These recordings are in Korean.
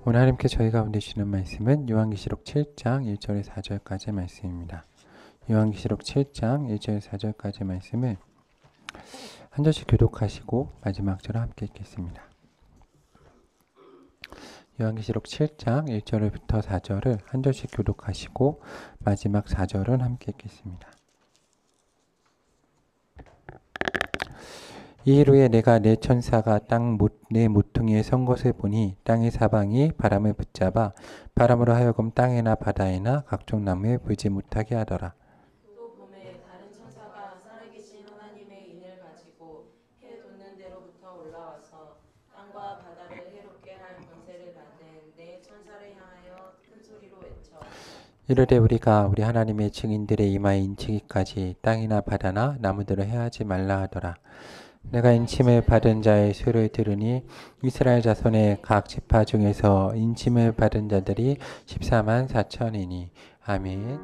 오늘 하나님께 저희 가운데 주시는 말씀은 요한계시록 7장 1절에서 4절까지 말씀입니다. 요한계시록 7장 1절에서 4절까지 말씀을 한 절씩 교독하시고 마지막 절을 함께 읽겠습니다. 요한계시록 7장 1절부터 4절을 한 절씩 교독하시고 마지막 4절은 함께 읽겠습니다. 이 일 후에 내가 내 천사가 내 모퉁이에 선 것을 보니 땅의 사방이 바람을 붙잡아 바람으로 하여금 땅에나 바다에나 각종 나무에 불지 못하게 하더라. 또 봄에 다른 천사가 살아계신 하나님의 인을 가지고 해 돋는 데로부터 올라와서 땅과 바다를 해롭게 할 권세를 받은 네 천사를 향하여 큰 소리로 외쳐 이르되 우리가 우리 하나님의 증인들의 이마에 인치기까지 땅이나 바다나 나무들을 해하지 말라 하더라. 내가 인침을 받은 자의 수를 들으니 이스라엘 자손의 각 지파 중에서 인침을 받은 자들이 14만 4천이니. 아멘.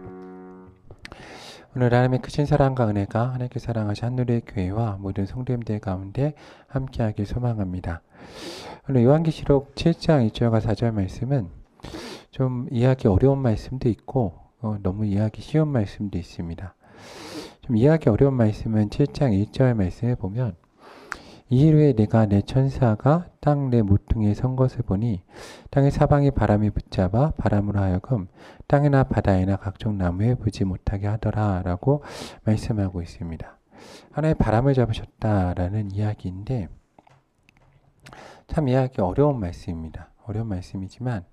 오늘 하나님의 크신 사랑과 은혜가 하나님께 사랑하신 한누리의 교회와 모든 성도님들 가운데 함께하길 소망합니다. 오늘 요한계시록 7장 1절과 4절 말씀은 좀 이해하기 어려운 말씀도 있고 너무 이해하기 쉬운 말씀도 있습니다. 좀 이해하기 어려운 말씀은 7장 1절 말씀을 보면 이 일 후에 내가 내 천사가 땅 내 모퉁이에 선 것을 보니 땅의 사방이 바람이 붙잡아 바람으로 하여금 땅이나 바다에나 각종 나무에 불지 못하게 하더라 라고 말씀하고 있습니다. 하나의 바람을 잡으셨다라는 이야기인데 참 이해하기 어려운 말씀입니다. 어려운 말씀이지만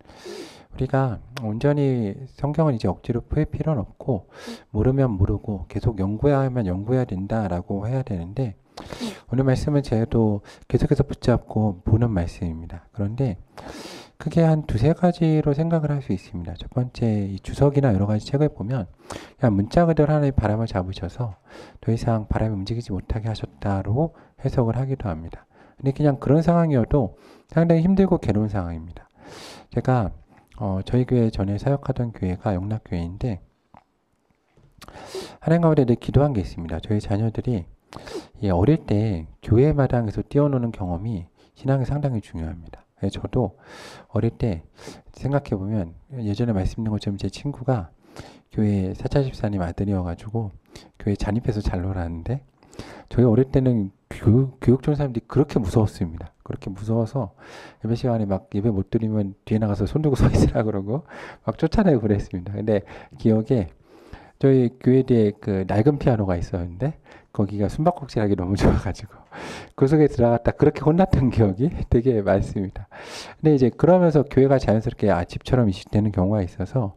우리가 온전히 성경을 이제 억지로 풀 필요는 없고 모르면 모르고 계속 연구해야만 연구해야 된다라고 해야 되는데 오늘 말씀은 제도 계속해서 붙잡고 보는 말씀입니다. 그런데 크게 한 두세 가지로 생각을 할 수 있습니다. 첫 번째, 이 주석이나 여러 가지 책을 보면 그냥 문자 그대로 하나의 바람을 잡으셔서 더 이상 바람이 움직이지 못하게 하셨다로 해석을 하기도 합니다. 근데 그냥 그런 상황이어도 상당히 힘들고 괴로운 상황입니다. 제가 저희 교회 전에 사역하던 교회가 영락교회인데 하나님 가운데 늘 기도한 게 있습니다. 저희 자녀들이 어릴 때 교회 마당에서 뛰어노는 경험이 신앙에 상당히 중요합니다. 저도 어릴 때 생각해보면 예전에 말씀드린 것처럼 제 친구가 교회 사차 집사님 아들이어가지고 교회 잔입해서 잘 놀았는데 저희 어릴 때는 교육 좋은 사람들이 그렇게 무서웠습니다. 그렇게 무서워서 예배 시간에 막 예배 못 드리면 뒤에 나가서 손 들고 서 있으라 그러고 막 쫓아내고 그랬습니다. 근데 기억에 저희 교회 뒤에 그 낡은 피아노가 있었는데 거기가 숨바꼭질하기 너무 좋아가지고 그 속에 들어갔다 그렇게 혼났던 기억이 되게 많습니다. 근데 이제 그러면서 교회가 자연스럽게 집처럼 이식되는 경우가 있어서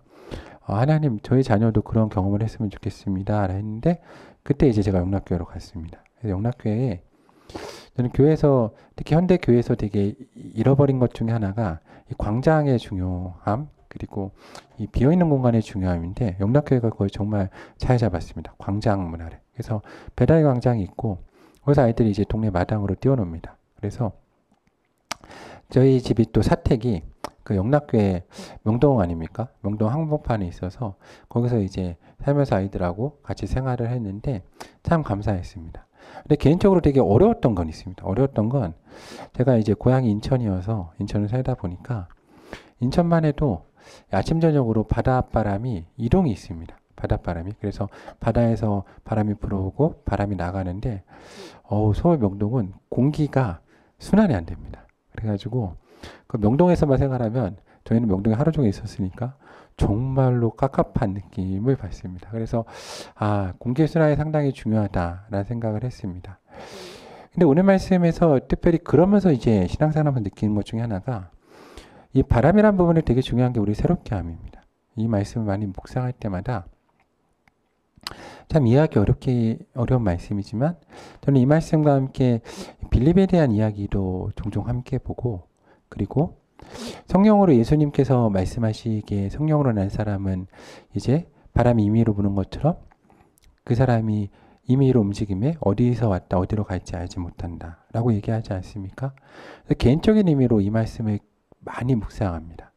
하나님 저희 자녀도 그런 경험을 했으면 좋겠습니다 했는데 그때 이제 제가 영락교회로 갔습니다. 그래서 영락교회에 저는 교회에서 특히 현대 교회에서 되게 잃어버린 것 중에 하나가 이 광장의 중요함 그리고 이 비어있는 공간의 중요함인데 영락교회가 거의 정말 잘 잡았습니다. 광장 문화를. 그래서 배달 광장이 있고 거기서 아이들이 이제 동네 마당으로 뛰어놉니다. 그래서 저희 집이 또 사택이 그 영락교회 명동 아닙니까? 명동 한복판에 있어서 거기서 이제 살면서 아이들하고 같이 생활을 했는데 참 감사했습니다. 근데 개인적으로 되게 어려웠던 건 있습니다. 어려웠던 건 제가 이제 고향이 인천이어서 인천을 살다 보니까 인천만 해도 아침 저녁으로 바닷바람이 이동이 있습니다. 바닷바람이. 그래서 바다에서 바람이 불어오고 바람이 나가는데 서울 명동은 공기가 순환이 안 됩니다. 그래가지고 그 명동에서만 생활하면 저희는 명동에 하루 종일 있었으니까 정말로 깝깝한 느낌을 받습니다. 그래서 공기 순환이 상당히 중요하다라는 생각을 했습니다. 근데 오늘 말씀에서 특별히 그러면서 이제 신앙생활을 느끼는 것 중에 하나가 이 바람이란 부분이 되게 중요한 게 우리 새롭게 함입니다. 이 말씀을 많이 묵상할 때마다 참 이해하기 어려운 말씀이지만 저는 이 말씀과 함께 빌립에 대한 이야기도 종종 함께 보고 그리고 성령으로 예수님께서 말씀하시기에 성령으로 난 사람은 이제 바람이 임의로 부는 것처럼 그 사람이 임의로 움직임에 어디서 왔다 어디로 갈지 알지 못한다 라고 얘기하지 않습니까? 개인적인 의미로 이 말씀을 많이 묵상합니다.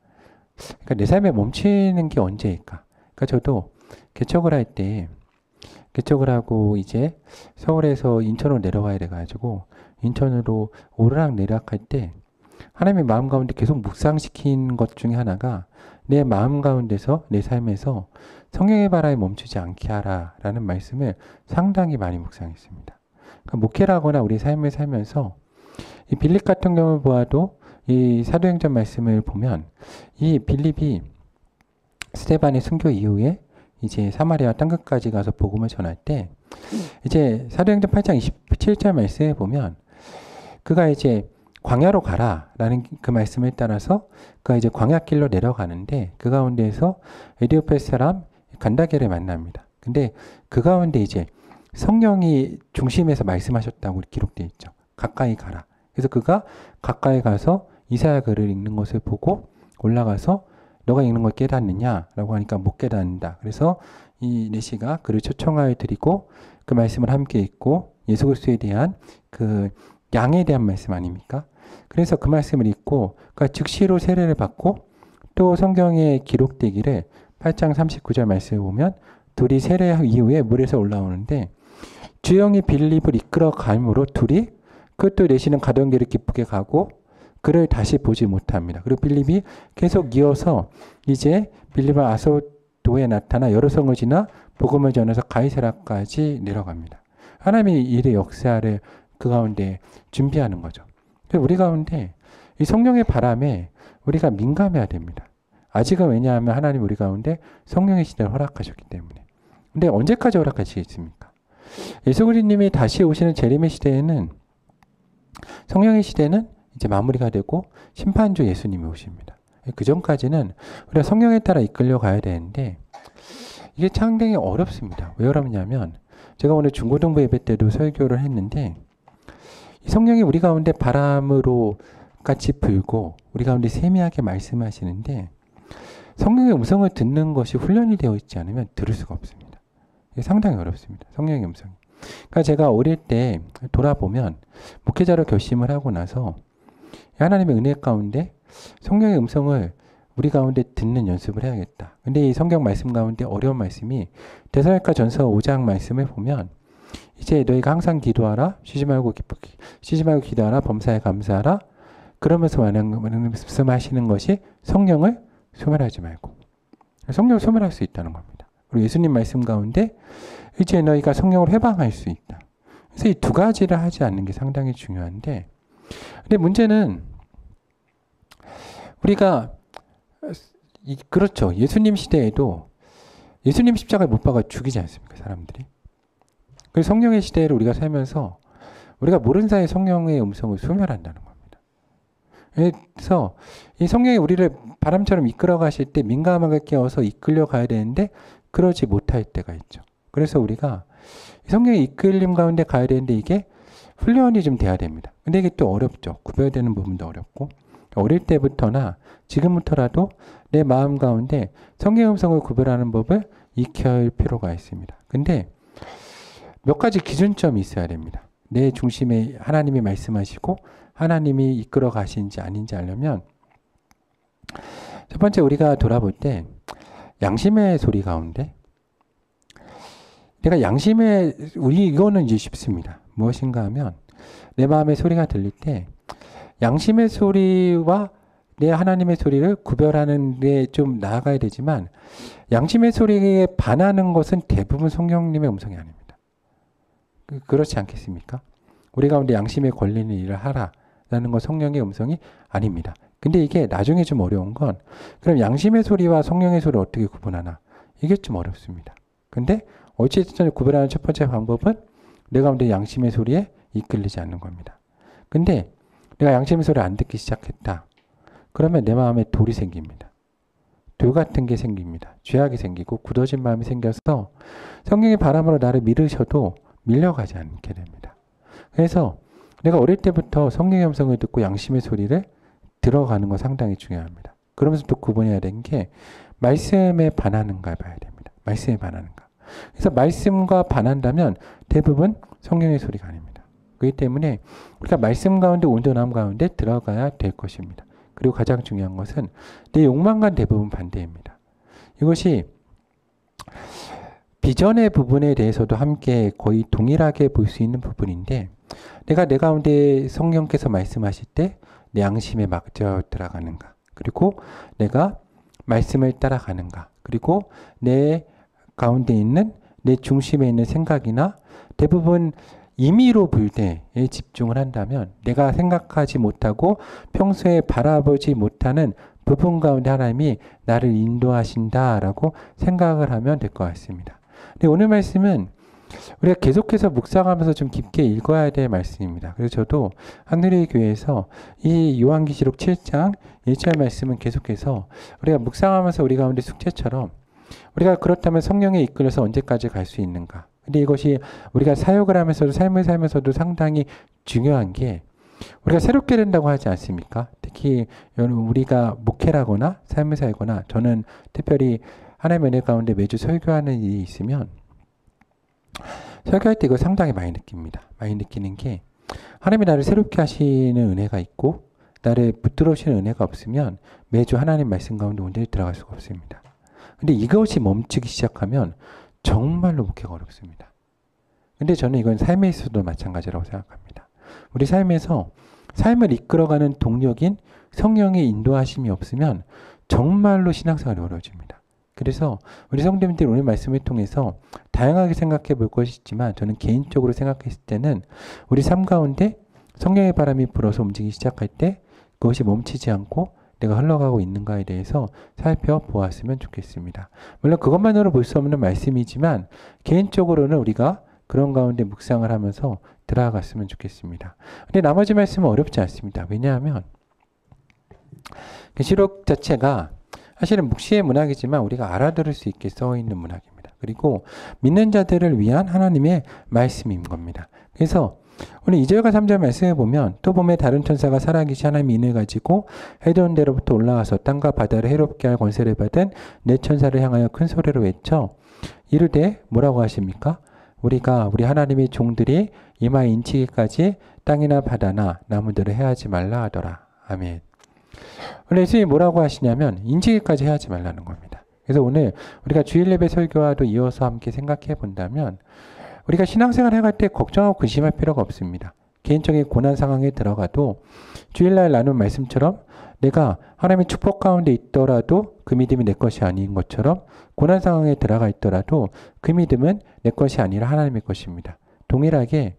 그러니까 내 삶에 멈추는 게 언제일까? 그러니까 저도 개척을 하고 이제 서울에서 인천으로 내려와야 돼가지고 인천으로 오르락내리락 할 때 하나님의 마음 가운데 계속 묵상시킨 것 중에 하나가 내 마음 가운데서 내 삶에서 성령의 바람에 멈추지 않게 하라라는 말씀을 상당히 많이 묵상했습니다. 그러니까 목회를 하거나 우리 삶을 살면서 이 빌립 같은 경우를 보아도 이 사도행전 말씀을 보면 이 빌립이 스데반의 순교 이후에 이제 사마리아 땅끝까지 가서 복음을 전할 때 이제 사도행전 8장 27절 말씀에 보면 그가 이제 광야로 가라라는 그 말씀에 따라서 그가 이제 광야길로 내려가는데 그 가운데에서 에디오페 사람 간다게를 만납니다. 근데 그 가운데 이제 성령이 중심에서 말씀하셨다고 기록되어 있죠. 가까이 가라. 그래서 그가 가까이 가서 이사야 글을 읽는 것을 보고 올라가서 너가 읽는 걸 깨닫느냐라고 하니까 못 깨닫는다. 그래서 이 내시가 그를 초청하여 드리고 그 말씀을 함께 읽고 예수 그리스도에 대한 그 양에 대한 말씀 아닙니까? 그래서 그 말씀을 읽고 그러니까 즉시로 세례를 받고 또 성경에 기록되기를 8장 39절 말씀을 보면 둘이 세례 이후에 물에서 올라오는데 주영이 빌립을 이끌어 감으로 둘이 그것도 내시는 가던 길을 기쁘게 가고 그를 다시 보지 못합니다. 그리고 빌립이 계속 이어서 이제 빌립은 아소도에 나타나 여러 성을 지나 복음을 전해서 가이사라까지 내려갑니다. 하나님이 일의 역사를 그 가운데 준비하는 거죠. 우리 가운데 이 성령의 바람에 우리가 민감해야 됩니다. 아직은 왜냐하면 하나님 우리 가운데 성령의 시대를 허락하셨기 때문에. 근데 언제까지 허락하시겠습니까? 예수 그리스도님이 다시 오시는 재림의 시대에는 성령의 시대는 이제 마무리가 되고 심판주 예수님이 오십니다. 그 전까지는 우리가 성령에 따라 이끌려 가야 되는데 이게 상당히 어렵습니다. 왜 어렵냐면 제가 오늘 중고등부 예배 때도 설교를 했는데 이 성령이 우리 가운데 바람으로 같이 불고 우리 가운데 세미하게 말씀하시는데 성령의 음성을 듣는 것이 훈련이 되어 있지 않으면 들을 수가 없습니다. 이게 상당히 어렵습니다. 성령의 음성이. 그러니까 제가 어릴 때 돌아보면 목회자로 결심을 하고 나서 하나님의 은혜 가운데 성령의 음성을 우리 가운데 듣는 연습을 해야겠다. 근데 이 성경 말씀 가운데 어려운 말씀이 데살로니가 전서 5장 말씀을 보면 이제 너희가 항상 기도하라. 쉬지 말고 기도하라. 범사에 감사하라. 그러면서 말씀하시는 것이 성령을 소멸하지 말고 성령을 소멸할 수 있다는 겁니다. 그리고 예수님 말씀 가운데 이제 너희가 성령을 회방할 수 있다. 그래서 이 두 가지를 하지 않는 게 상당히 중요한데 근데 문제는 우리가 그렇죠. 예수님 시대에도 예수님 십자가에 못 박아 죽이지 않습니까? 사람들이. 그래서 성령의 시대를 우리가 살면서 우리가 모르는 사이에 성령의 음성을 소멸한다는 겁니다. 그래서 이 성령이 우리를 바람처럼 이끌어 가실 때 민감하게 깨어서 이끌려 가야 되는데 그러지 못할 때가 있죠. 그래서 우리가 성령의 이끌림 가운데 가야 되는데 이게 훈련이 좀 돼야 됩니다. 근데 이게 또 어렵죠. 구별되는 부분도 어렵고 어릴 때부터나 지금부터라도 내 마음 가운데 성령의 음성을 구별하는 법을 익혀야 할 필요가 있습니다. 근데 몇 가지 기준점이 있어야 됩니다. 내 중심에 하나님이 말씀하시고 하나님이 이끌어 가시는지 아닌지 알려면 첫 번째 우리가 돌아볼 때 양심의 소리 가운데 내가 이거는 이제 쉽습니다. 무엇인가 하면 내 마음의 소리가 들릴 때 양심의 소리와 내 하나님의 소리를 구별하는 데 좀 나아가야 되지만 양심의 소리에 반하는 것은 대부분 성령님의 음성이 아닙니다. 그렇지 않겠습니까? 우리 가운데 양심에 걸리는 일을 하라라는 건 성령의 음성이 아닙니다. 근데 이게 나중에 좀 어려운 건 그럼 양심의 소리와 성령의 소리를 어떻게 구분하나? 이게 좀 어렵습니다. 근데 어찌됐든 구별하는 첫 번째 방법은 내 가운데 양심의 소리에 이끌리지 않는 겁니다. 근데 내가 양심의 소리를 안 듣기 시작했다. 그러면 내 마음에 돌이 생깁니다. 돌 같은 게 생깁니다. 죄악이 생기고 굳어진 마음이 생겨서 성령의 바람으로 나를 밀으셔도 밀려가지 않게 됩니다. 그래서 내가 어릴 때부터 성령의 음성을 듣고 양심의 소리를 들어가는 거 상당히 중요합니다. 그러면서 또 구분해야 되는 게 말씀에 반하는가 봐야 됩니다. 말씀에 반하는가. 그래서 말씀과 반한다면 대부분 성령의 소리가 아닙니다. 그렇기 때문에 우리가 말씀 가운데 온전함 가운데 들어가야 될 것입니다. 그리고 가장 중요한 것은 내 욕망과 대부분 반대입니다. 이것이 비전의 부분에 대해서도 함께 거의 동일하게 볼 수 있는 부분인데 내가 내 가운데 성령께서 말씀하실 때 내 양심에 맞춰 들어가는가, 그리고 내가 말씀을 따라가는가, 그리고 내 가운데 있는 내 중심에 있는 생각이나 대부분 임의로 불대에 집중을 한다면 내가 생각하지 못하고 평소에 바라보지 못하는 부분 가운데 하나님이 나를 인도하신다라고 생각을 하면 될 것 같습니다. 근데 오늘 말씀은 우리가 계속해서 묵상하면서 좀 깊게 읽어야 될 말씀입니다. 그래서 저도 하늘의 교회에서 이 요한계시록 7장 1절 말씀은 계속해서 우리가 묵상하면서 우리 가운데 숙제처럼 우리가 그렇다면 성령에 이끌려서 언제까지 갈 수 있는가. 근데 이것이 우리가 사역을 하면서도 삶을 살면서도 상당히 중요한 게 우리가 새롭게 된다고 하지 않습니까? 특히 우리가 목회라거나 삶을 살거나 저는 특별히 하나님의 은혜 가운데 매주 설교하는 일이 있으면 설교할 때 이거 상당히 많이 느낍니다. 많이 느끼는 게 하나님이 나를 새롭게 하시는 은혜가 있고 나를 붙들어주시는 은혜가 없으면 매주 하나님 말씀 가운데 온전히 들어갈 수가 없습니다. 근데 이것이 멈추기 시작하면 정말로 목회가 어렵습니다. 근데 저는 이건 삶에 있어도 마찬가지라고 생각합니다. 우리 삶에서 삶을 이끌어가는 동력인 성령의 인도하심이 없으면 정말로 신앙생활이 어려워집니다. 그래서 우리 성도님들 오늘 말씀을 통해서 다양하게 생각해 볼 것이 있지만 저는 개인적으로 생각했을 때는 우리 삶 가운데 성령의 바람이 불어서 움직이기 시작할 때 그것이 멈추지 않고 내가 흘러가고 있는가에 대해서 살펴보았으면 좋겠습니다. 물론 그것만으로 볼 수 없는 말씀이지만 개인적으로는 우리가 그런 가운데 묵상을 하면서 들어갔으면 좋겠습니다. 근데 나머지 말씀은 어렵지 않습니다. 왜냐하면 계시록 자체가 사실은 묵시의 문학이지만 우리가 알아들을 수 있게 써 있는 문학입니다. 그리고 믿는 자들을 위한 하나님의 말씀인 겁니다. 그래서 오늘 2절과 3절 말씀을 보면 또 봄에 다른 천사가 살아계신 하나님의 인을 가지고 해변 데로부터 올라와서 땅과 바다를 해롭게 할 권세를 받은 네 천사를 향하여 큰 소리로 외쳐 이르되 뭐라고 하십니까? 우리 하나님의 종들이 이마에 인치기까지 땅이나 바다나 나무들을 해하지 말라 하더라. 아멘. 오늘 예수님이 뭐라고 하시냐면 인치기까지 해하지 말라는 겁니다. 그래서 오늘 우리가 주일 예배 설교와도 이어서 함께 생각해 본다면 우리가 신앙생활 해갈 때 걱정하고 근심할 필요가 없습니다. 개인적인 고난 상황에 들어가도 주일날 나눈 말씀처럼 내가 하나님의 축복 가운데 있더라도 그 믿음이 내 것이 아닌 것처럼 고난 상황에 들어가 있더라도 그 믿음은 내 것이 아니라 하나님의 것입니다. 동일하게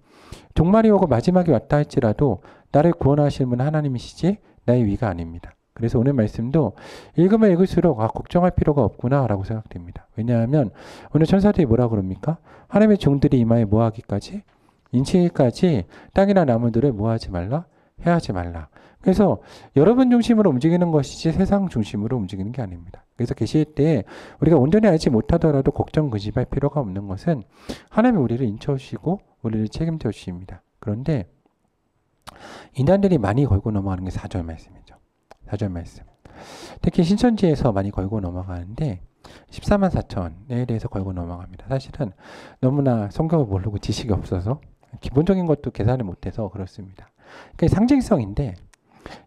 종말이 오고 마지막이 왔다 할지라도 나를 구원하시는 분은 하나님이시지 나의 위가 아닙니다. 그래서 오늘 말씀도 읽으면 읽을수록 걱정할 필요가 없구나 라고 생각됩니다. 왜냐하면 오늘 천사들이 뭐라고 그럽니까? 하나님의 종들이 이마에 뭐하기까지? 인치기까지 땅이나 나무들을 뭐하지 말라? 해하지 말라. 그래서 여러분 중심으로 움직이는 것이지 세상 중심으로 움직이는 게 아닙니다. 그래서 계실 때 우리가 온전히 알지 못하더라도 걱정 근심할 필요가 없는 것은 하나님이 우리를 인쳐주시고 우리를 책임져 주십니다. 그런데 인간들이 많이 걸고 넘어가는 게 4절 말씀이죠. 4절 말씀. 특히 신천지에서 많이 걸고 넘어가는데 14만 4천에 대해서 걸고 넘어갑니다. 사실은 너무나 성경을 모르고 지식이 없어서 기본적인 것도 계산을 못해서 그렇습니다. 그게 상징성인데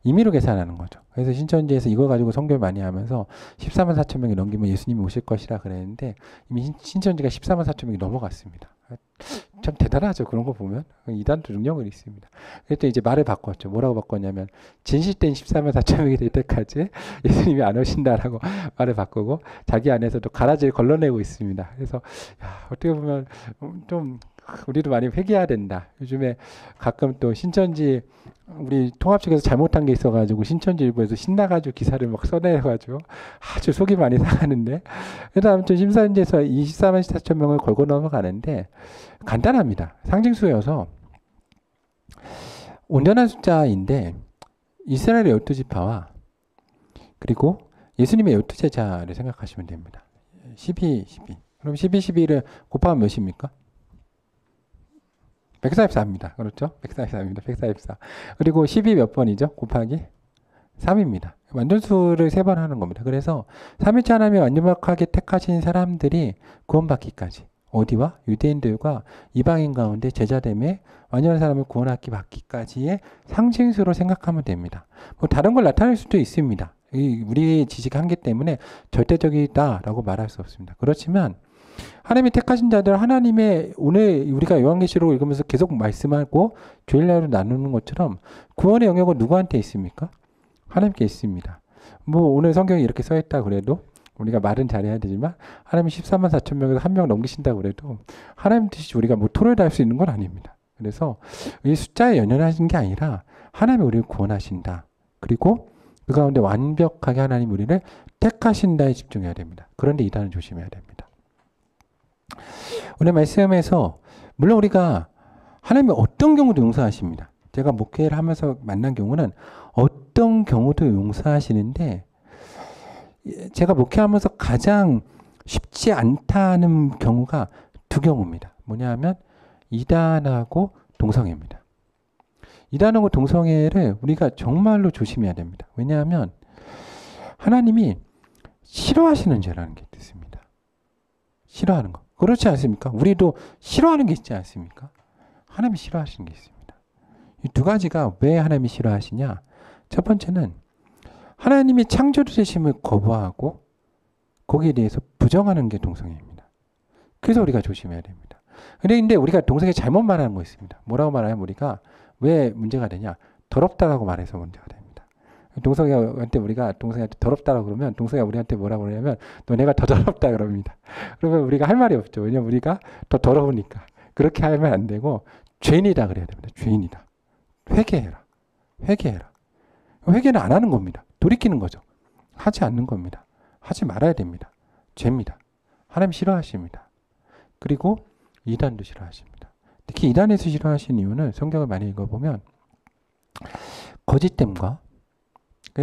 임의로 계산하는 거죠. 그래서 신천지에서 이걸 가지고 선교를 많이 하면서 14만 4천 명이 넘기면 예수님이 오실 것이라 그랬는데 이미 신천지가 14만 4천 명이 넘어갔습니다. 참 대단하죠. 그런 거 보면. 이단도 능력은 있습니다. 그랬더니 이제 말을 바꿨죠. 뭐라고 바꿨냐면 진실된 14만 4천 명이 될 때까지 예수님이 안 오신다라고 말을 바꾸고 자기 안에서도 가라지를 걸러내고 있습니다. 그래서 어떻게 보면 좀 우리도 많이 회개해야 된다. 요즘에 가끔 또 신천지 우리 통합 측에서 잘못한 게 있어가지고 신천지 일부에서 신나가지고 기사를 막 써내가지고 아주 속이 많이 상하는데 그래서 아무튼 신천지에서 24만 4천 명을 걸고 넘어가는데 간단합니다. 상징수여서 온전한 숫자인데 이스라엘의 12지파와 그리고 예수님의 12제자를 생각하시면 됩니다. 12. 그럼 12를 곱하면 몇입니까? 144입니다. 그렇죠? 144입니다. 144. 그리고 10이 몇 번이죠? 곱하기 3입니다. 완전수를 3번 하는 겁니다. 그래서 삼위일체 하나님이 완전하게 택하신 사람들이 구원받기까지 어디와? 유대인들과 이방인 가운데 제자됨에 완전한 사람을 구원하기 받기까지의 상징수로 생각하면 됩니다. 뭐 다른 걸 나타낼 수도 있습니다. 우리의 지식 한계 때문에 절대적이다라고 말할 수 없습니다. 그렇지만 하나님이 택하신 자들, 하나님의 오늘 우리가 요한계시록 읽으면서 계속 말씀하고 주일날로 나누는 것처럼 구원의 영역은 누구한테 있습니까? 하나님께 있습니다. 뭐 오늘 성경에 이렇게 써있다 그래도 우리가 말은 잘해야 되지만 하나님이 14만 4천 명에서 한 명 넘기신다 그래도 하나님 뜻이 우리가 뭐 토로를 할 수 있는 건 아닙니다. 그래서 이 숫자에 연연하신 게 아니라 하나님이 우리를 구원하신다. 그리고 그 가운데 완벽하게 하나님 우리를 택하신다에 집중해야 됩니다. 그런데 이단은 조심해야 됩니다. 오늘 말씀에서 물론 우리가 하나님이 어떤 경우도 용서하십니다. 제가 목회를 하면서 만난 경우는 어떤 경우도 용서하시는데 제가 목회하면서 가장 쉽지 않다는 경우가 두 경우입니다. 뭐냐 면 이단하고 동성애입니다. 이단하고 동성애를 우리가 정말로 조심해야 됩니다. 왜냐하면 하나님이 싫어하시는 죄라는 게 있습니다. 싫어하는 거. 그렇지 않습니까? 우리도 싫어하는 게 있지 않습니까? 하나님이 싫어하시는 게 있습니다. 이 두 가지가 왜 하나님이 싫어하시냐? 첫 번째는 하나님이 창조되심을 거부하고 거기에 대해서 부정하는 게 동성애입니다. 그래서 우리가 조심해야 됩니다. 그런데 우리가 동성애 잘못 말하는 거 있습니다. 뭐라고 말하면 우리가 왜 문제가 되냐? 더럽다라고 말해서 문제가 됩니다. 동성애한테 우리가 동성애한테 더럽다라고 그러면 동성애가 우리한테 뭐라고 그러냐면 너네가 더 더럽다 그럽니다. 그러면 우리가 할 말이 없죠. 왜냐면 우리가 더 더러우니까. 그렇게 하면 안 되고 죄인이다 그래야 됩니다. 죄인이다. 회개해라. 회개해라. 회개는 안 하는 겁니다. 돌이키는 거죠. 하지 않는 겁니다. 하지 말아야 됩니다. 죄입니다. 하나님 싫어하십니다. 그리고 이단도 싫어하십니다. 특히 이단에서 싫어하시는 이유는 성경을 많이 읽어보면 거짓됨과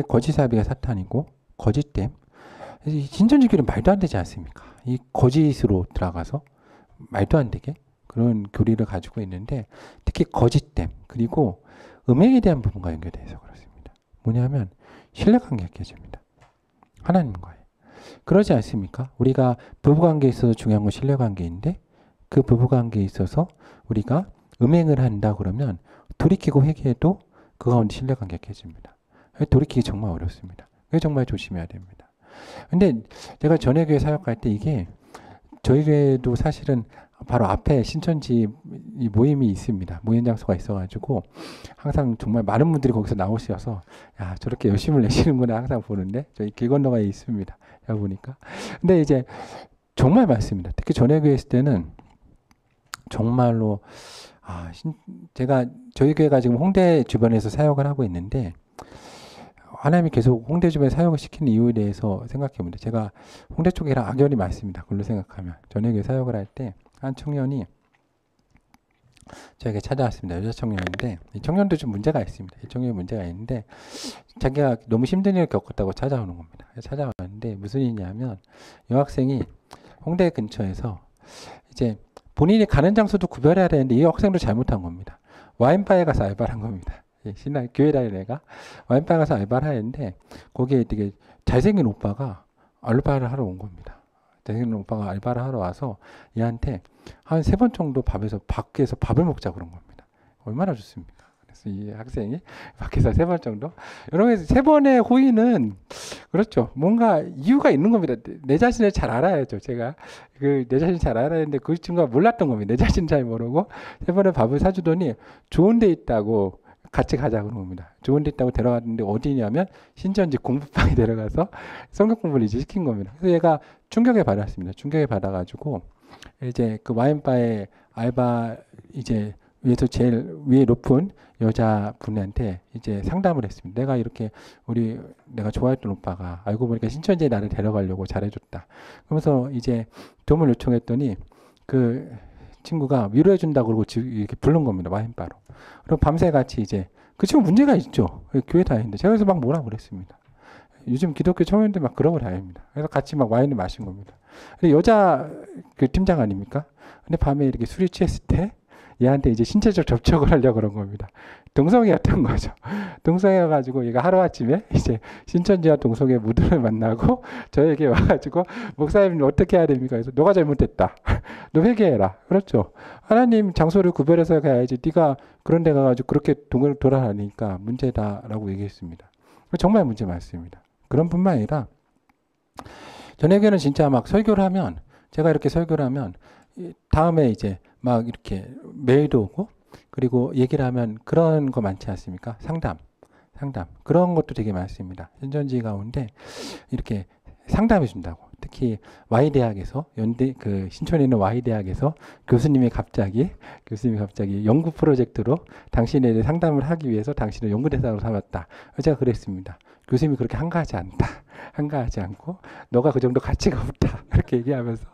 거짓 사비가 사탄이고 거짓됨 신천지교는 말도 안 되지 않습니까? 이 거짓으로 들어가서 말도 안 되게 그런 교리를 가지고 있는데 특히 거짓됨 그리고 음행에 대한 부분과 연결돼서 그렇습니다. 뭐냐면 신뢰관계가 깨집니다. 하나님과의. 그러지 않습니까? 우리가 부부관계에 있어서 중요한 건 신뢰관계인데 그 부부관계에 있어서 우리가 음행을 한다 그러면 돌이키고 회개해도 그 가운데 신뢰관계가 깨집니다. 돌이키기 정말 어렵습니다. 그래서 정말 조심해야 됩니다. 근데 제가 전에 교회 사역할 때 이게 저희 교회도 사실은 바로 앞에 신천지 모임이 있습니다. 모임 장소가 있어가지고 항상 정말 많은 분들이 거기서 나오셔서 야 저렇게 열심을 내시는구나 항상 보는데 저희 길 건너가 있습니다. 제가 보니까. 근데 이제 정말 많습니다. 특히 전에 교회 있을 때는 정말로 제가 저희 교회가 지금 홍대 주변에서 사역을 하고 있는데 하나님이 계속 홍대 주변에 사역을 시키는 이유에 대해서 생각해봅니다. 제가 홍대 쪽이랑 악연이 많습니다. 그걸로 생각하면 전에 교회 사역을 할 때 한 청년이 저에게 찾아왔습니다. 여자 청년인데 이 청년도 좀 문제가 있습니다. 이 청년이 문제가 있는데 자기가 너무 힘든 일을 겪었다고 찾아오는 겁니다. 찾아왔는데 무슨 일이냐면 여학생이 홍대 근처에서 이제 본인이 가는 장소도 구별해야 되는데 이 학생도 잘못한 겁니다. 와인바에 가서 알바를 한 겁니다. 신나 교회 다니는 애가 와인바에 가서 알바를 하는데 거기에 되게 잘생긴 오빠가 알바를 하러 온 겁니다. 잘생긴 오빠가 알바를 하러 와서 얘한테 한 3번 정도 밖에서 밥을 먹자 그런 겁니다. 얼마나 좋습니까? 그래서 이 학생이 밖에서 3번 정도? 여러분 3번의 호의는 그렇죠. 뭔가 이유가 있는 겁니다. 내 자신을 잘 알아야죠. 제가 내 자신을 잘 알아야 하는데 그 친구가 몰랐던 겁니다. 내 자신 잘 모르고 3번에 밥을 사주더니 좋은 데 있다고 같이 가자 그런 겁니다. 좋은 데 있다고 데려갔는데 어디냐면 신천지 공부방에 데려가서 성경 공부를 이제 시킨 겁니다. 그래서 얘가 충격에 받았습니다. 충격에 받아가지고 이제 그 와인바의 알바 이제 위에서 제일 위에 높은 여자분한테 이제 상담을 했습니다. 내가 이렇게 내가 좋아했던 오빠가 알고 보니까 신천지에 나를 데려가려고 잘해줬다. 그러면서 이제 도움을 요청했더니 그 친구가 위로해준다고 그러고 이렇게 부른 겁니다. 와인바로. 그리고 밤새 같이 이제 그 친구 문제가 있죠. 교회 다니는데 제가 그래서 막 뭐라 그랬습니다. 요즘 기독교 청년들 막 그러고 다닙니다. 그래서 같이 막 와인을 마신 겁니다. 근데 여자 그 팀장 아닙니까? 근데 밤에 이렇게 술이 취했을 때 얘한테 이제 신체적 접촉을 하려고 그런 겁니다. 동성애였던 거죠. 동성애여가지고 얘가 하루아침에 이제 신천지와 동성애 무드를 만나고 저에게 와가지고 목사님 어떻게 해야 됩니까? 그래서 너가 잘못했다. 너 회개해라. 그렇죠. 하나님 장소를 구별해서 가야지 네가 그런 데 가가지고 그렇게 돌아다니니까 문제다라고 얘기했습니다. 정말 문제 많습니다. 그런 뿐만 아니라 전에교는 진짜 막 설교를 하면 제가 이렇게 설교를 하면 다음에 이제 막 이렇게 메일도 오고 그리고 얘기를 하면 그런 거 많지 않습니까? 상담 그런 것도 되게 많습니다. 신천지 가운데 이렇게 상담해 준다고. 특히 Y대학에서 연대 그 신촌에 있는 Y대학에서 교수님이 갑자기 연구 프로젝트로 당신에 대해 상담을 하기 위해서 당신을 연구대상으로 삼았다. 제가 그랬습니다. 교수님이 그렇게 한가하지 않고 너가 그 정도 가치가 없다. 이렇게 얘기하면서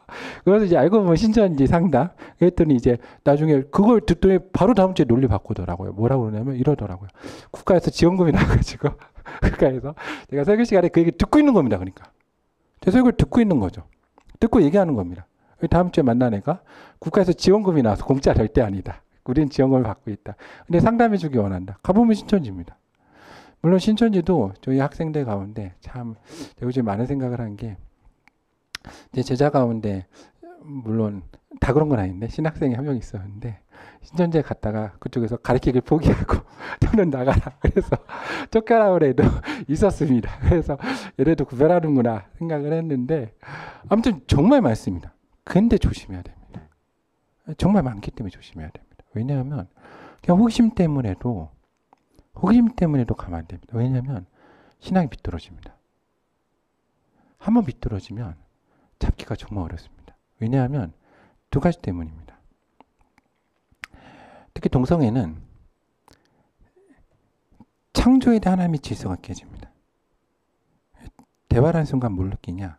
그래서 이제 알고 보면 신천지 상담 그랬더니 이제 나중에 그걸 듣더니 바로 다음 주에 논리 바꾸더라고요. 뭐라고 그러냐면 이러더라고요. 국가에서 지원금이 나가지고 국가에서 제가 설교 시간에 그 얘기 듣고 있는 겁니다. 그러니까 제 설교를 듣고 있는 거죠. 듣고 얘기하는 겁니다. 다음 주에 만난 애가 국가에서 지원금이 나와서 공짜 절대 아니다. 우리는 지원금을 받고 있다. 근데 상담해 주기 원한다. 가보면 신천지입니다. 물론 신천지도 저희 학생들 가운데 참 요즘 많은 생각을 한 게 제 제자 가운데 물론 다 그런 건 아닌데 신학생이 한 명 있었는데 신천지에 갔다가 그쪽에서 가르치기를 포기하고 너는 나가라 그래서 쫓겨나온 애도 있었습니다. 그래서 얘네도 구별하는구나 생각을 했는데 아무튼 정말 많습니다. 근데 조심해야 됩니다. 정말 많기 때문에 조심해야 됩니다. 왜냐하면 그냥 호기심 때문에도 가면 안 됩니다. 왜냐하면 신앙이 비뚤어집니다. 한번 비뚤어지면 잡기가 정말 어렵습니다. 왜냐하면 두 가지 때문입니다. 특히 동성애는 창조에 대한 하나님의 질서가 깨집니다. 대화라는 순간 뭘 느끼냐?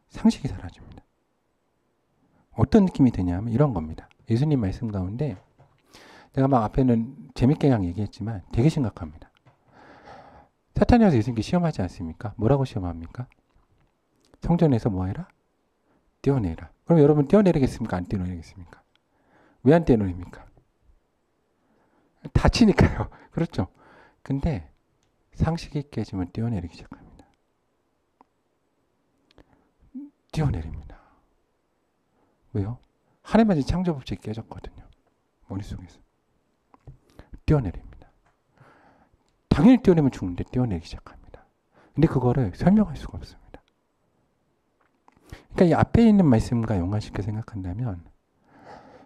상식이 사라집니다. 어떤 느낌이 드냐면 이런 겁니다. 예수님 말씀 가운데 내가 막 앞에는 재밌게 그냥 얘기했지만 되게 심각합니다. 사탄이 와서 예수님께 시험하지 않습니까? 뭐라고 시험합니까? 성전에서 뭐 해라? 떼어내라. 그럼 여러분 떼어내리겠습니까? 안 떼어내리겠습니까? 왜 안 떼어내립니까? 다치니까요. 그렇죠. 근데 상식이 깨지면 떼어내리기 시작합니다. 떼어내립니다. 왜요? 하나님의 창조 법칙이 깨졌거든요. 머릿속에서. 떼어내립니다. 당연히 떼어내면 죽는데 떼어내기 시작합니다. 근데 그거를 설명할 수가 없습니다. 그러니까 이 앞에 있는 말씀과 연관시켜 생각한다면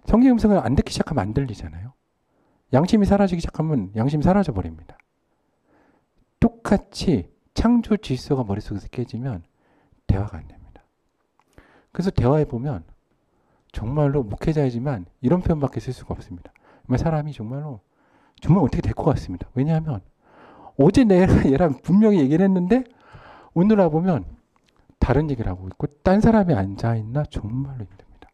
성경 음성을 안 듣기 시작하면 안 들리잖아요. 양심이 사라지기 시작하면 양심이 사라져 버립니다. 똑같이 창조 질서가 머릿속에서 깨지면 대화가 안 됩니다. 그래서 대화해 보면 정말로 목회자이지만 이런 표현밖에 쓸 수가 없습니다. 사람이 정말 어떻게 될 것 같습니다. 왜냐하면 어제 내가 얘랑 분명히 얘기를 했는데 오늘 와보면 다른 얘기를 하고 있고 딴 사람이 앉아있나 정말로 힘듭니다.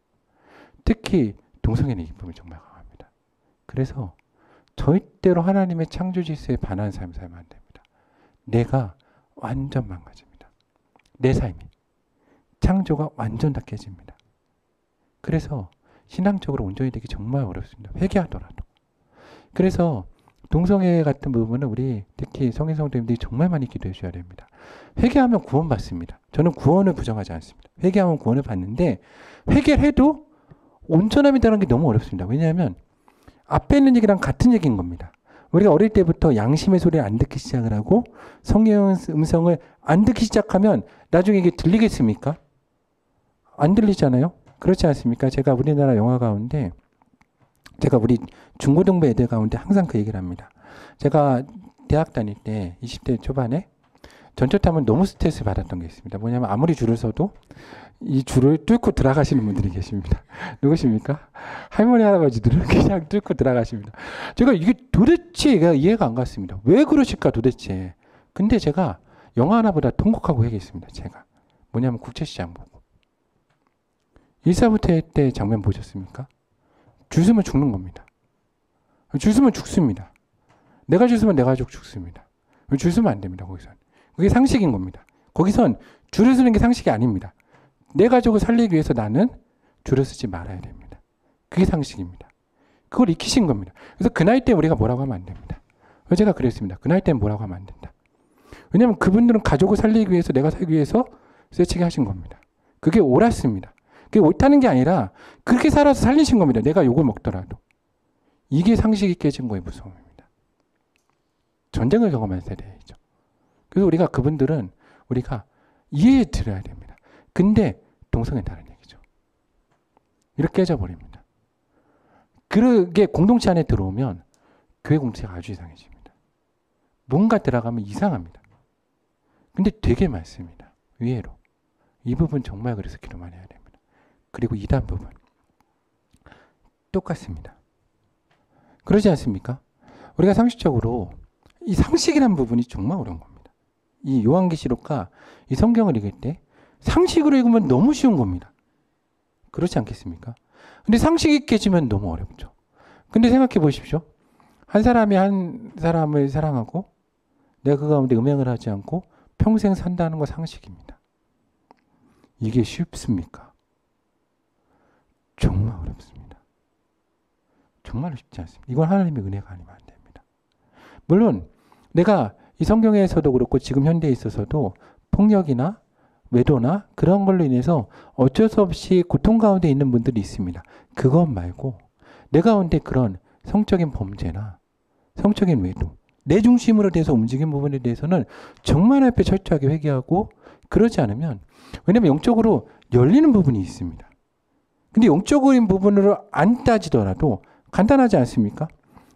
특히 동성애의 기쁨이 정말 강합니다. 그래서 절대로 하나님의 창조 질서에 반하는 삶을 살면 안 됩니다. 내가 완전 망가집니다. 내 삶이. 창조가 완전 다 깨집니다. 그래서 신앙적으로 온전히 되기 정말 어렵습니다. 회개하더라도. 그래서 동성애 같은 부분은 우리 특히 성인 성도님들이 정말 많이 기도해 주셔야 됩니다. 회개하면 구원받습니다. 저는 구원을 부정하지 않습니다. 회개하면 구원을 받는데 회개를 해도 온전함이라는 게 너무 어렵습니다. 왜냐하면 앞에 있는 얘기랑 같은 얘기인 겁니다. 우리가 어릴 때부터 양심의 소리를 안 듣기 시작을 하고 성령 음성을 안 듣기 시작하면 나중에 이게 들리겠습니까? 안 들리잖아요. 그렇지 않습니까? 제가 우리나라 영화 가운데 제가 우리 중고등부 애들 가운데 항상 그 얘기를 합니다. 제가 대학 다닐 때 20대 초반에 전철 타면 너무 스트레스 받았던 게 있습니다. 뭐냐면 아무리 줄을 서도 이 줄을 뚫고 들어가시는 분들이 계십니다. 누구십니까? 할머니 할아버지들은 그냥 뚫고 들어가십니다. 제가 이게 도대체 이해가 안 갔습니다. 왜 그러실까 도대체. 근데 제가 영화 하나보다 통곡하고 얘기했습니다. 제가. 뭐냐면 국제시장 보고. 일사부터 때 장면 보셨습니까? 줄 서면 죽는 겁니다. 줄 서면 죽습니다. 내가 줄 서면 내 가족 죽습니다. 줄 서면 안 됩니다. 거기선. 그게 상식인 겁니다. 거기선 줄을 서는 게 상식이 아닙니다. 내 가족을 살리기 위해서 나는 줄을 서지 말아야 됩니다. 그게 상식입니다. 그걸 익히신 겁니다. 그래서 그 나이 때 우리가 뭐라고 하면 안 됩니다. 제가 그랬습니다. 그 나이 때는 뭐라고 하면 안 된다. 왜냐하면 그분들은 가족을 살리기 위해서 내가 살기 위해서 쇠치게 하신 겁니다. 그게 옳았습니다. 그게 옳다는 게 아니라 그렇게 살아서 살리신 겁니다. 내가 욕을 먹더라도. 이게 상식이 깨진 거의 무서움입니다. 전쟁을 경험한 세대이죠. 그래서 우리가 그분들은 우리가 이해해 드려야 됩니다. 근데 동성애 다른 얘기입니다. 이렇게 깨져버립니다. 그게 공동체 안에 들어오면 교회 공동체가 아주 이상해집니다. 뭔가 들어가면 이상합니다. 근데 되게 많습니다. 의외로. 이 부분 정말 그래서 기도 많이 해야 됩니다. 그리고 이단 부분. 똑같습니다. 그러지 않습니까? 우리가 상식적으로 이 상식이라는 부분이 정말 어려운 겁니다. 이 요한계시록과 이 성경을 읽을 때 상식으로 읽으면 너무 쉬운 겁니다. 그렇지 않겠습니까? 근데 상식이 깨지면 너무 어렵죠. 근데 생각해 보십시오. 한 사람이 한 사람을 사랑하고 내가 그 가운데 음행을 하지 않고 평생 산다는 거 상식입니다. 이게 쉽습니까? 정말 어렵습니다. 정말 쉽지 않습니다. 이건 하나님의 은혜가 아니면 안 됩니다. 물론 내가 이 성경에서도 그렇고 지금 현대에 있어서도 폭력이나 외도나 그런 걸로 인해서 어쩔 수 없이 고통 가운데 있는 분들이 있습니다. 그것 말고 내 가운데 그런 성적인 범죄나 성적인 외도, 내 중심으로 돼서 움직인 부분에 대해서는 정말 앞에 철저하게 회개하고 그러지 않으면 왜냐하면 영적으로 열리는 부분이 있습니다. 근데 영적인 부분으로 안 따지더라도 간단하지 않습니까?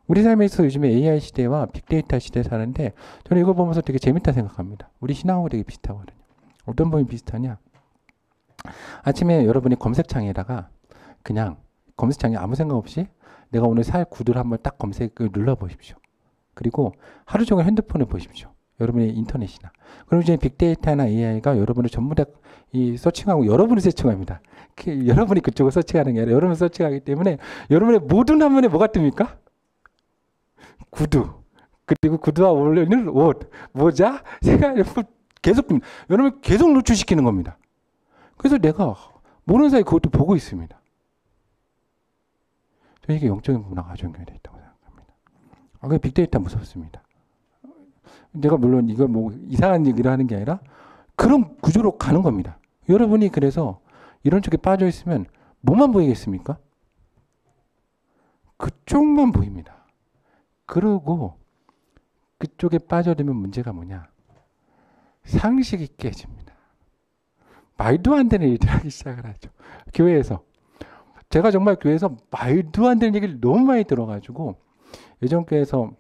우리 삶에서 요즘에 AI 시대와 빅데이터 시대에 사는데 저는 이걸 보면서 되게 재밌다 생각합니다. 우리 신앙하고 되게 비슷하거든요. 어떤 부분이 비슷하냐? 아침에 여러분이 검색창에다가 그냥 검색창에 아무 생각 없이 내가 오늘 살 구두를 한번 딱 검색을 눌러보십시오. 그리고 하루 종일 핸드폰을 보십시오. 여러분의 인터넷이나. 그럼 이제 빅데이터나 AI가 여러분을 전부 다 이 서칭하고 여러분을 서칭합니다. 여러분이 그쪽을 서칭하는 게 아니라 여러분을 서칭하기 때문에 여러분의 모든 화면에 뭐가 뜹니까? 구두. 그리고 구두와 어울리는 옷, 모자, 색깔 계속 뜹니다. 여러분을 계속 노출시키는 겁니다. 그래서 내가 모르는 사이에 그것도 보고 있습니다. 저는 이게 영적인 부분하고 아주 연결되어 있다고 생각합니다. 그 빅데이터 무섭습니다. 내가 물론 이거 뭐 이상한 얘기를 하는 게 아니라 그런 구조로 가는 겁니다. 여러분이 그래서 이런 쪽에 빠져 있으면 뭐만 보이겠습니까? 그쪽만 보입니다. 그러고 그쪽에 빠져들면 문제가 뭐냐? 상식이 깨집니다. 말도 안 되는 일을 하기 시작을 하죠. 교회에서. 제가 정말 교회에서 말도 안 되는 얘기를 너무 많이 들어가지고 예전 교회에서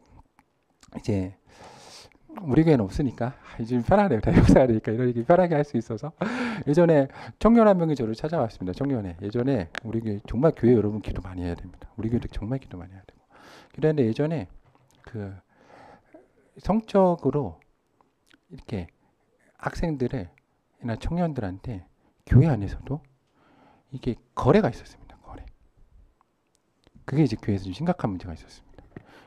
이제 우리 교회는 없으니까 이제 편하네요. 다 역사하니까 이런 얘기 편하게 할 수 있어서 예전에 청년 한 명이 저를 찾아왔습니다. 청년에 예전에 우리 교회 정말 교회 여러분 기도 많이 해야 됩니다. 우리 교회도 정말 기도 많이 해야 되고 그런데 예전에 그 성적으로 이렇게 학생들이나 청년들한테 교회 안에서도 이게 거래가 있었습니다. 거래. 그게 이제 교회에서 좀 심각한 문제가 있었습니다.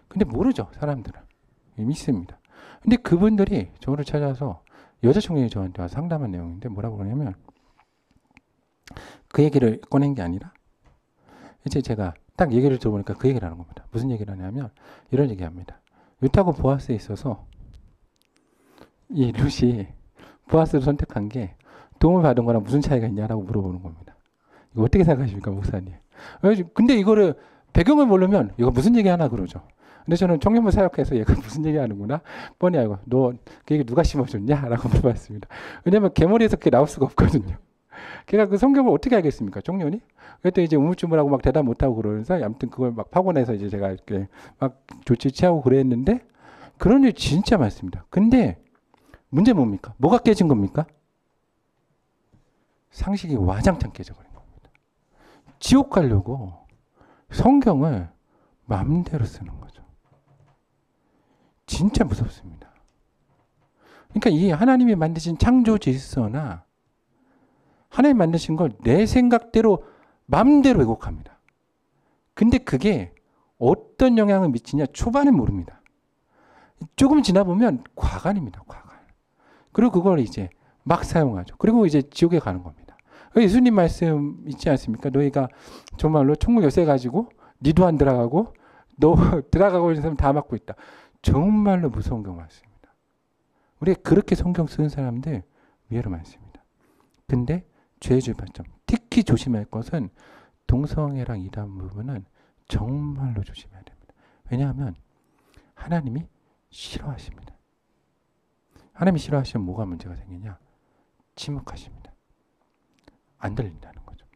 근데 모르죠. 사람들은. 믿습니다. 근데 그분들이 저를 찾아서 여자 청년이 저한테 와서 상담한 내용인데 뭐라고 그러냐면 그 얘기를 꺼낸 게 아니라 이제 제가 딱 얘기를 들어보니까 그 얘기를 하는 겁니다. 무슨 얘기를 하냐면 이런 얘기합니다. 룻하고 보아스에 있어서 이 룻이 보아스를 선택한 게 도움을 받은 거랑 무슨 차이가 있냐라고 물어보는 겁니다. 이거 어떻게 생각하십니까, 목사님? 근데 이거를 배경을 모르면 이거 무슨 얘기 하나 그러죠. 근데 저는 청년부 사역해서 얘가 무슨 얘기 하는구나 뻔히 알고 너 그 얘기 누가 심어줬냐? 라고 물어봤습니다. 왜냐면 개머리에서 그게 나올 수가 없거든요. 걔가 그 성경을 어떻게 알겠습니까? 청년이? 그때 이제 우물쭈물하고 막 대답 못하고 그러면서 아무튼 그걸 막 파곤해서 이제 제가 이렇게 막 조치 취하고 그랬는데 그런 일 진짜 많습니다. 근데 문제 뭡니까? 뭐가 깨진 겁니까? 상식이 와장창 깨져버린 겁니다. 지옥 가려고 성경을 마음대로 쓰는 거죠. 진짜 무섭습니다. 그러니까 이 하나님이 만드신 창조 질서나 하나님 만드신 걸 내 생각대로 마음대로 왜곡합니다. 근데 그게 어떤 영향을 미치냐 초반에 모릅니다. 조금 지나 보면 과간입니다. 과간. 그리고 그걸 이제 막 사용하죠. 그리고 이제 지옥에 가는 겁니다. 예수님 말씀 있지 않습니까? 너희가 정말로 총무 열쇠 가지고 니도 안 들어가고 너 들어가고 있는 사람 다 막고 있다. 정말로 무서운 경우 많습니다. 우리가 그렇게 성경 쓰는 사람들 의외로 많습니다. 근데 죄의 출발점, 특히 조심할 것은 동성애랑 이단 부분은 정말로 조심해야 됩니다. 왜냐하면 하나님이 싫어하십니다. 하나님이 싫어하시면 뭐가 문제가 생기냐? 침묵하십니다. 안 들린다는 거죠.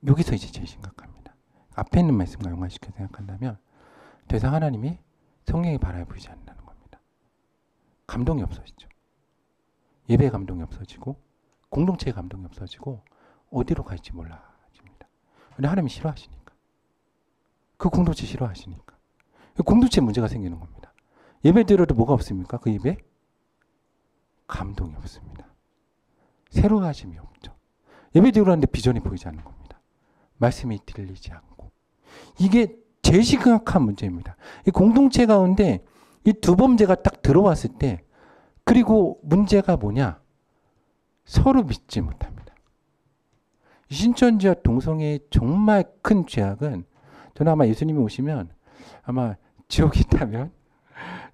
여기서 이제 제일 심각합니다. 앞에 있는 말씀과 연관시켜 생각한다면 더 이상 하나님이 성령이 바라보이지 않는다는 겁니다. 감동이 없어지죠. 예배 감동이 없어지고 공동체의 감동이 없어지고 어디로 갈지 몰라집니다. 근데 하나님이 싫어하시니까. 그 공동체 싫어하시니까. 공동체에 문제가 생기는 겁니다. 예배 드려도 뭐가 없습니까? 그 예배? 감동이 없습니다. 새로워짐이 없죠. 예배 드리는데 비전이 보이지 않는 겁니다. 말씀이 들리지 않고. 이게 제일 심각한 문제입니다. 이 공동체 가운데 이 두 범죄가 딱 들어왔을 때 그리고 문제가 뭐냐? 서로 믿지 못합니다. 신천지와 동성애의 정말 큰 죄악은 저는 아마 예수님이 오시면 아마 지옥에 있다면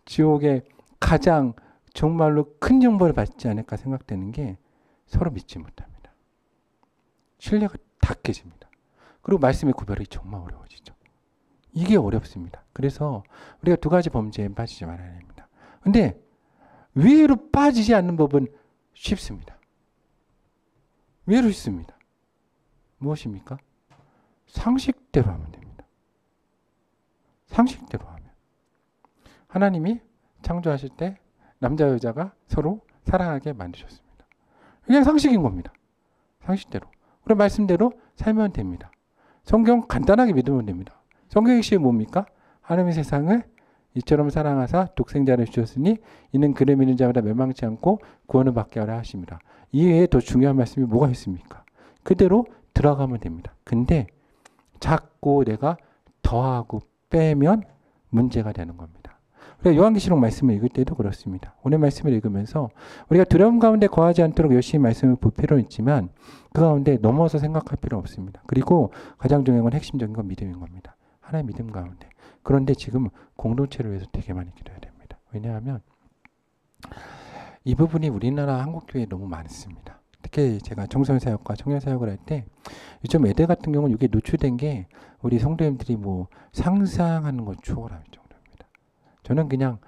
지옥에 가장 정말로 큰 형벌을 받지 않을까 생각되는 게 서로 믿지 못합니다. 신뢰가 다 깨집니다. 그리고 말씀의 구별이 정말 어려워지죠. 이게 어렵습니다. 그래서 우리가 두 가지 범죄에 빠지지 말아야 됩니다. 근데 의외로 빠지지 않는 법은 쉽습니다. 의외로 쉽습니다. 무엇입니까? 상식대로 하면 됩니다. 상식대로 하면. 하나님이 창조하실 때 남자 여자가 서로 사랑하게 만드셨습니다. 그냥 상식인 겁니다. 상식대로. 그럼 말씀대로 살면 됩니다. 성경 간단하게 믿으면 됩니다. 성경의 핵심이 뭡니까? 하나님의 세상을 이처럼 사랑하사 독생자를 주셨으니 이는 그를 믿는 자마다 멸망치 않고 구원을 받게 하라 하십니다. 이외에 더 중요한 말씀이 뭐가 있습니까? 그대로 들어가면 됩니다. 근데 자꾸 내가 더하고 빼면 문제가 되는 겁니다. 우리가 요한계시록 말씀을 읽을 때도 그렇습니다. 오늘 말씀을 읽으면서 우리가 두려움 가운데 거하지 않도록 열심히 말씀을 볼 필요는 있지만 그 가운데 넘어서 생각할 필요 없습니다. 그리고 가장 중요한 건 핵심적인 건 믿음인 겁니다. 하나의 믿음 가운데. 그런데 지금 공동체를 위해서 되게 많이 기도해야 됩니다. 왜냐하면 이 부분이 우리나라 한국교회에 너무 많습니다. 특히 제가 청소년 사역과 청년 사역을 할 때 요즘 애들 같은 경우는 이게 노출된 게 우리 성도님들이 뭐 상상하는 걸 초월할 정도입니다. 저는 그냥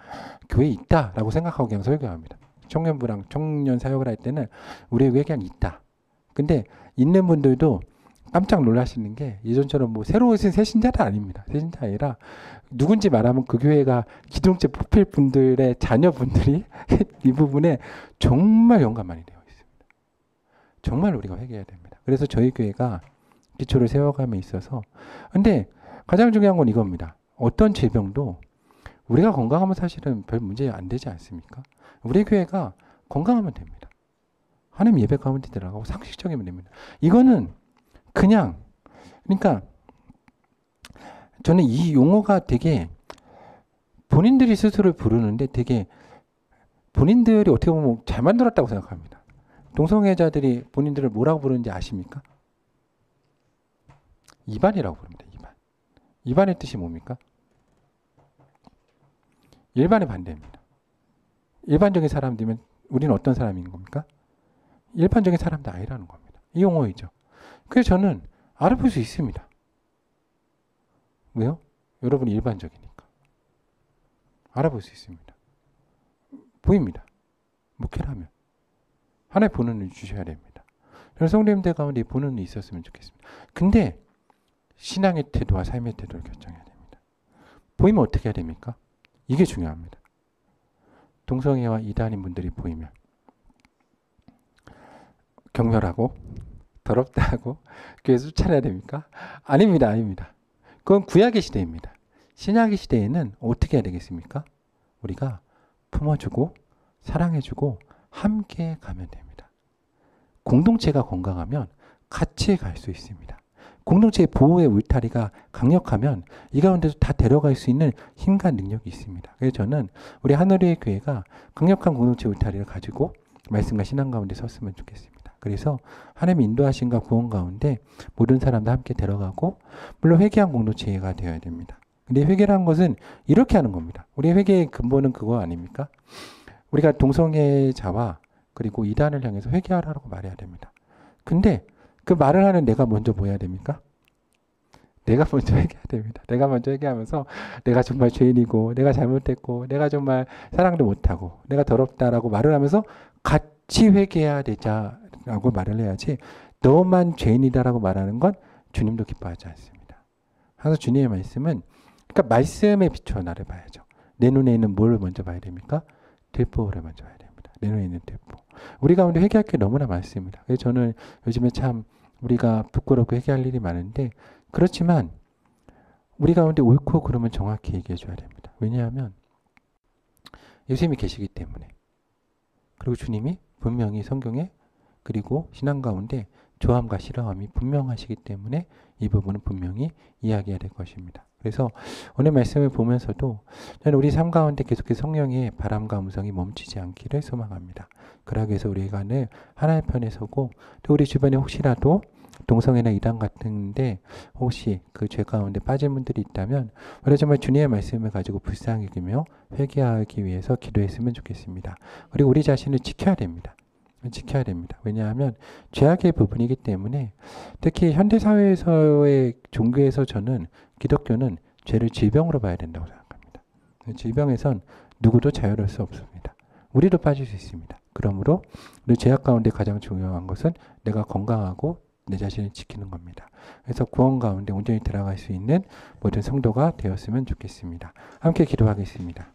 교회에 있다라고 생각하고 그냥 설교합니다. 청년부랑 청년 사역을 할 때는 우리 교회에 그냥 있다. 근데 있는 분들도 깜짝 놀라시는 게 예전처럼 뭐 새로 오신 새신자는 아닙니다. 새신자 아니라 누군지 말하면 그 교회가 기둥째 뽑힐 분들의 자녀분들이 이 부분에 정말 영감 많이 되어 있습니다. 정말 우리가 회개해야 됩니다. 그래서 저희 교회가 기초를 세워감에 있어서 근데 가장 중요한 건 이겁니다. 어떤 질병도 우리가 건강하면 사실은 별 문제 안 되지 않습니까? 우리 교회가 건강하면 됩니다. 하나님 예배 가운데 들어가고 상식적이면 됩니다. 이거는 그냥 그러니까 저는 이 용어가 되게 본인들이 스스로 부르는데 되게 본인들이 어떻게 보면 잘 만들었다고 생각합니다. 동성애자들이 본인들을 뭐라고 부르는지 아십니까? 이반이라고 부릅니다. 이반. 이반의 뜻이 뭡니까? 일반의 반대입니다. 일반적인 사람들이면 우리는 어떤 사람인 겁니까? 일반적인 사람도 아니라는 겁니다. 이 용어이죠. 그래서 저는 알아볼 수 있습니다. 왜요? 여러분이 일반적이니까. 알아볼 수 있습니다. 보입니다. 목회를 하면. 하나의 보는 눈을 주셔야 됩니다. 저는 성도님들 가운데 보는 눈이 있었으면 좋겠습니다. 근데 신앙의 태도와 삶의 태도를 결정해야 됩니다. 보이면 어떻게 해야 됩니까? 이게 중요합니다. 동성애와 이단인 분들이 보이면 경멸하고 더럽다 하고 교회 쫓아내야 됩니까? 아닙니다. 아닙니다. 그건 구약의 시대입니다. 신약의 시대에는 어떻게 해야 되겠습니까? 우리가 품어주고 사랑해주고 함께 가면 됩니다. 공동체가 건강하면 같이 갈 수 있습니다. 공동체의 보호의 울타리가 강력하면 이 가운데서 다 데려갈 수 있는 힘과 능력이 있습니다. 그래서 저는 우리 하늘의 교회가 강력한 공동체 울타리를 가지고 말씀과 신앙 가운데 섰으면 좋겠습니다. 그래서 하나님의 인도하심과 구원 가운데 모든 사람도 함께 데려가고 물론 회개한 공동체가 되어야 됩니다. 근데 회개라는 것은 이렇게 하는 겁니다. 우리 회개의 근본은 그거 아닙니까? 우리가 동성애자와 그리고 이단을 향해서 회개하라고 말해야 됩니다. 근데 그 말을 하는 내가 먼저 뭐 해야 됩니까? 내가 먼저 회개해야 됩니다. 내가 먼저 회개하면서 내가 정말 죄인이고 내가 잘못했고 내가 정말 사랑도 못하고 내가 더럽다라고 말을 하면서 같이 회개해야 되자라고 말을 해야지 너만 죄인이다라고 말하는 건 주님도 기뻐하지 않습니다. 항상 주님의 말씀은 그러니까 말씀에 비추어 나를 봐야죠. 내 눈에 있는 뭘 먼저 봐야 됩니까? 들보를 먼저 봐야 됩니다. 내 눈에 있는 들보. 우리 가운데 회개할 게 너무나 많습니다. 그래서 저는 요즘에 참 우리가 부끄럽고 회개할 일이 많은데 그렇지만 우리 가운데 옳고 그름은 정확히 얘기해 줘야 됩니다. 왜냐하면 예수님이 계시기 때문에 그리고 주님이 분명히 성경에 그리고 신앙 가운데 좋아함과 싫어함이 분명하시기 때문에 이 부분은 분명히 이야기해야 될 것입니다. 그래서 오늘 말씀을 보면서도 저는 우리 삶 가운데 계속해서 성령의 바람과 음성이 멈추지 않기를 소망합니다. 그러기 위해서 우리가 늘 하나의 편에 서고 또 우리 주변에 혹시라도 동성애나 이단 같은데 혹시 그 죄 가운데 빠진 분들이 있다면 우리가 정말 주님의 말씀을 가지고 불쌍히 여기며 회개하기 위해서 기도했으면 좋겠습니다. 그리고 우리 자신을 지켜야 됩니다. 지켜야 됩니다. 왜냐하면 죄악의 부분이기 때문에 특히 현대사회에서의 종교에서 저는 기독교는 죄를 질병으로 봐야 된다고 생각합니다. 질병에선 누구도 자유로울 수 없습니다. 우리도 빠질 수 있습니다. 그러므로 우리 죄악 가운데 가장 중요한 것은 내가 건강하고 내 자신을 지키는 겁니다. 그래서 구원 가운데 온전히 들어갈 수 있는 모든 성도가 되었으면 좋겠습니다. 함께 기도하겠습니다.